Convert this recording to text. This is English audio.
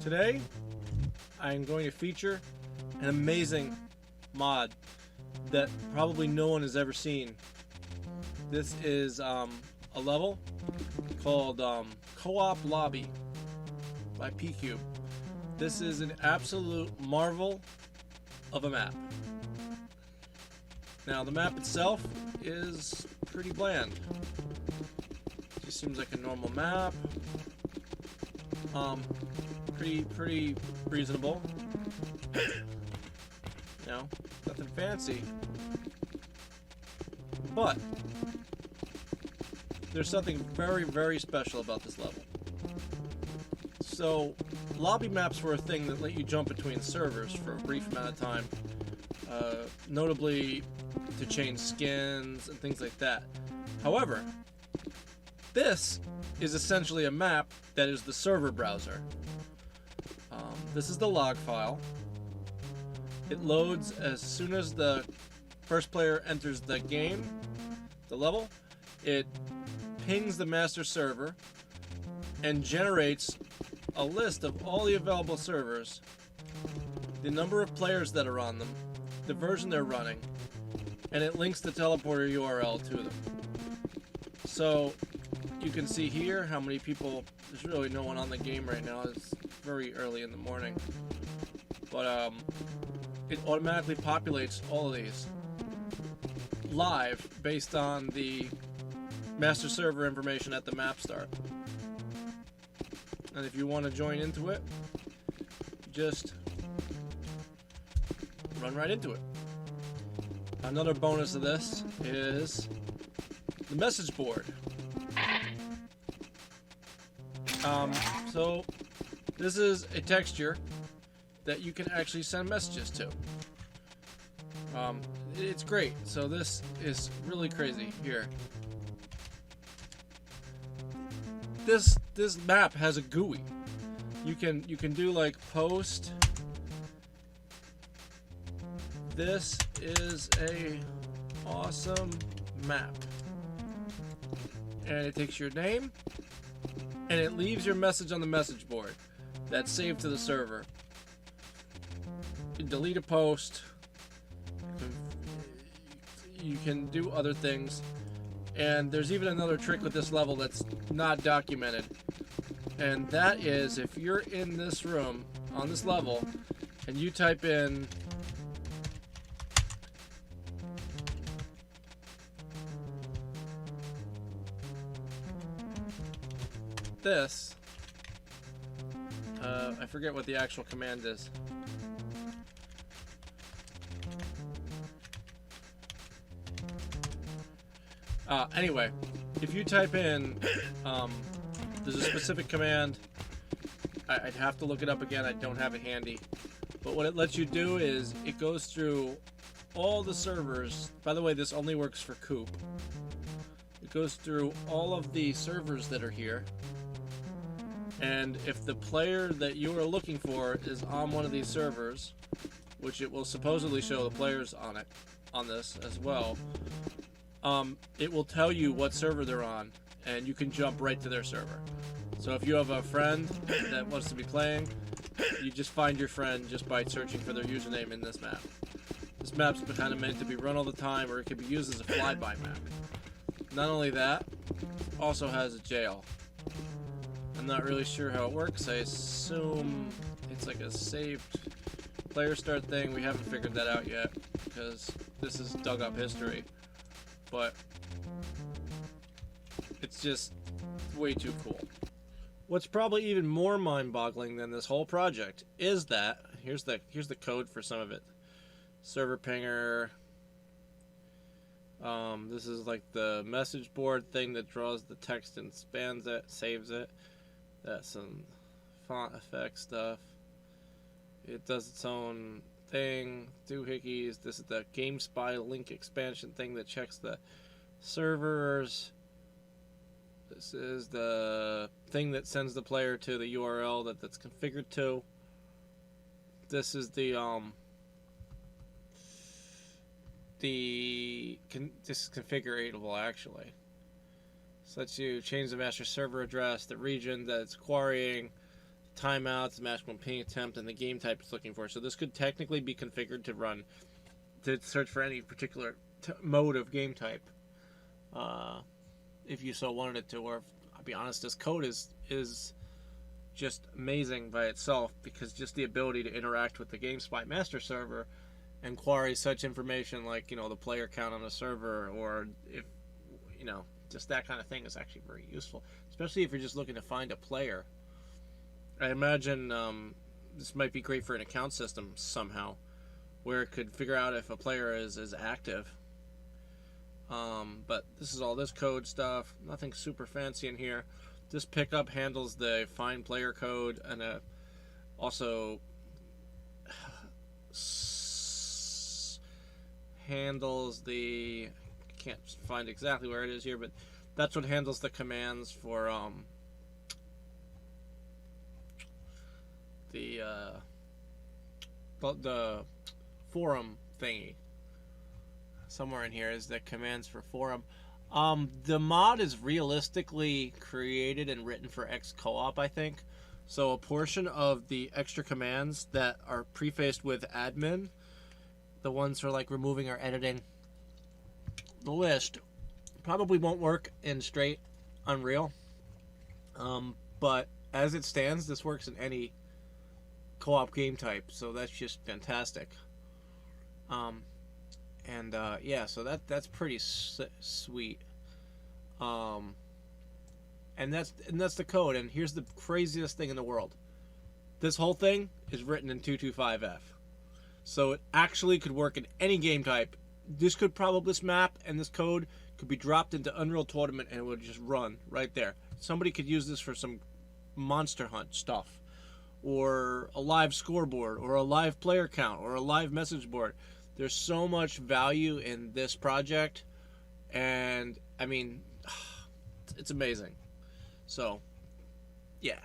Today, I'm going to feature an amazing mod that probably no one has ever seen. This is a level called Co-op Lobby by pcube. This is an absolute marvel of a map. Now, the map itself is pretty bland. Just seems like a normal map. Pretty reasonable. You know, nothing fancy. But there's something very, very special about this level. So, lobby maps were a thing that let you jump between servers for a brief amount of time, notably to change skins and things like that. However, this is essentially a map that is the server browser. This is the log file. It loads as soon as the first player enters the game, the level. It pings the master server and generates a list of all the available servers, the number of players that are on them, the version they're running, and it links the teleporter URL to them. So you can see here how many people. There's really no one on the game right now. It's very early in the morning, but it automatically populates all of these live based on the master server information at the map start. And if you want to join into it, just run right into it. Another bonus of this is the message board. So this is a texture that you can actually send messages to. It's great. So this is really crazy here. This map has a GUI. You can do like post. This is a awesome map. And it takes your name and it leaves your message on the message board. That's saved to the server. You can delete a post. You can do other things. And there's even another trick with this level that's not documented. And that is if you're in this room on this level and you type in this, I forget what the actual command is. Anyway, if you type in, there's a specific command. I'd have to look it up again. I don't have it handy. But what it lets you do is it goes through all the servers. By the way, this only works for Coop. It goes through all of the servers that are here. And if the player that you are looking for is on one of these servers, which it will supposedly show the players on it, on this as well, it will tell you what server they're on, and you can jump right to their server. So if you have a friend that wants to be playing, you just find your friend just by searching for their username in this map. This map's kind of meant to be run all the time, or it can be used as a flyby map. Not only that, it also has a jail. I'm not really sure how it works. I assume it's like a saved player start thing. We haven't figured that out yet because this is dug up history. But it's just way too cool. What's probably even more mind-boggling than this whole project is that here's the code for some of it. Server pinger. This is like the message board thing that draws the text and spans it, saves it. That's some font effect stuff. It does its own thing. Doohickeys. This is the GameSpy link expansion thing that checks the servers. This is the thing that sends the player to the URL that's configured to. This is the this is configuratable actually. So lets you change the master server address, the region that it's querying, timeouts, the maximum ping attempt, and the game type it's looking for. So this could technically be configured to run, to search for any particular mode of game type, if you so wanted it to. Or, I'll be honest, this code is just amazing by itself, because just the ability to interact with the GameSpy master server and query such information like, you know, the player count on the server, or if, you know, just that kind of thing is actually very useful, especially if you're just looking to find a player. I imagine this might be great for an account system somehow, where it could figure out if a player is active. But this is all this code stuff, nothing super fancy in here. This pickup handles the find player code, and also handles the, I can't find exactly where it is here, but that's what handles the commands for the forum thingy. Somewhere in here is the commands for forum. The mod is realistically created and written for X co-op, I think. So a portion of the extra commands that are prefaced with admin, the ones for like removing or editing the list, probably won't work in straight Unreal. But as it stands, this works in any co-op game type, so that's just fantastic. Yeah, so that's pretty sweet. And that's the code. And here's the craziest thing in the world: this whole thing is written in 225F, so it actually could work in any game type. This map and this code could be dropped into Unreal Tournament, and it would just run right there. Somebody could use this for some Monster Hunt stuff, or a live scoreboard, or a live player count, or a live message board. There's so much value in this project, and I mean, it's amazing. So, yeah.